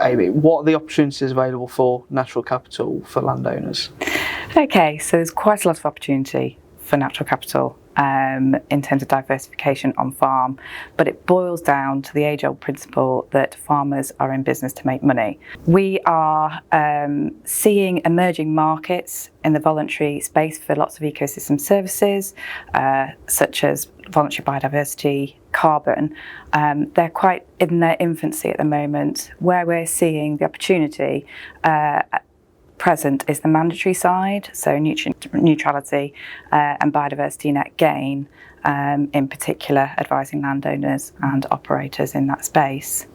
Amy, what are the opportunities available for natural capital for landowners? Okay, so there's quite a lot of opportunity for natural capital in terms of diversification on farm, but it boils down to the age-old principle that farmers are in business to make money. We are seeing emerging markets in the voluntary space for lots of ecosystem services, such as voluntary biodiversity, carbon. They're quite in their infancy at the moment. Where we're seeing the opportunity present is the mandatory side, so nutrient neutrality and biodiversity net gain, in particular advising landowners and operators in that space.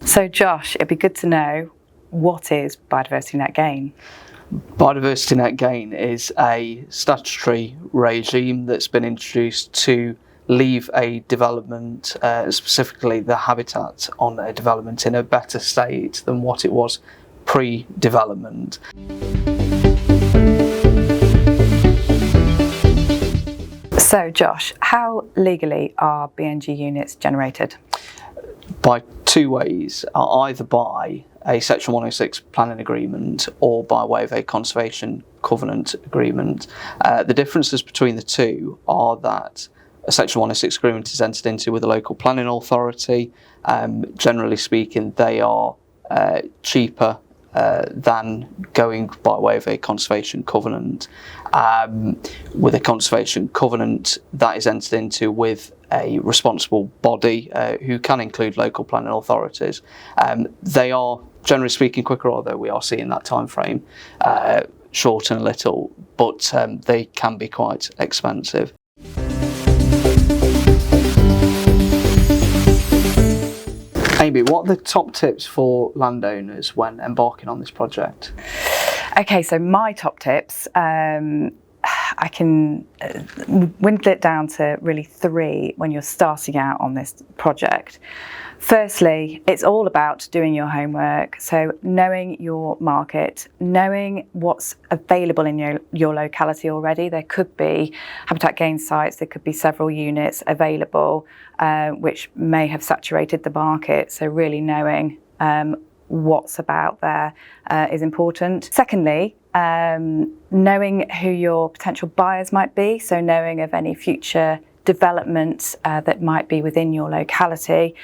So Josh, it'd be good to know, what is biodiversity net gain? Biodiversity net gain is a statutory regime that's been introduced to leave a development, specifically the habitat on a development, in a better state than what it was pre-development. So Josh, how legally are BNG units generated? By two ways, either by a Section 106 planning agreement or by way of a conservation covenant agreement. The differences between the two are that a Section 106 agreement is entered into with a local planning authority. Generally speaking, they are cheaper than going by way of a conservation covenant. With a conservation covenant, that is entered into with a responsible body who can include local planning authorities. They are, generally speaking, quicker, although we are seeing that time frame shorten a little, but they can be quite expensive. Amy, what are the top tips for landowners when embarking on this project? Okay, so my top tips, I can dwindle it down to really three when you're starting out on this project. Firstly, it's all about doing your homework, so knowing your market, knowing what's available in your locality already. There could be habitat gain sites, there could be several units available, which may have saturated the market, so really knowing what's about there is important. Secondly, knowing who your potential buyers might be, so knowing of any future development that might be within your locality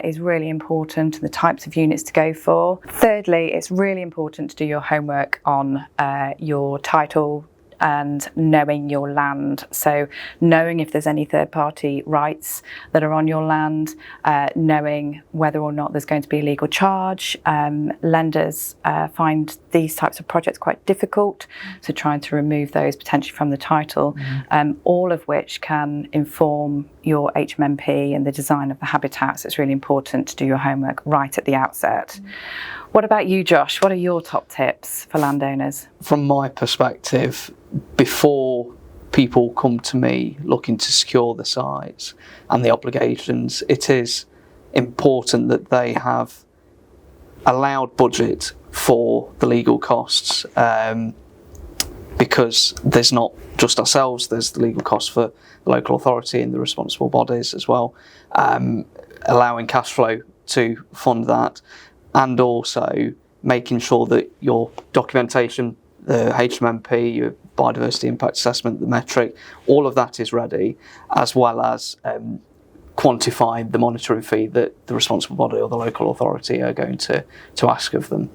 is really important, and the types of units to go for. Thirdly, it's really important to do your homework on your title and knowing your land. So knowing if there's any third-party rights that are on your land, knowing whether or not there's going to be a legal charge. Lenders find these types of projects quite difficult, so trying to remove those potentially from the title, all of which can inform your HMMP and the design of the habitats. It's really important to do your homework right at the outset. What about you, Josh? What are your top tips for landowners? From my perspective, before people come to me looking to secure the sites and the obligations, it is important that they have allowed budget for the legal costs, because there's not just ourselves, there's the legal costs for the local authority and the responsible bodies as well, allowing cash flow to fund that, and also making sure that your documentation, the HMMP, your biodiversity impact assessment, the metric, all of that is ready, as well as quantifying the monitoring fee that the responsible body or the local authority are going to ask of them.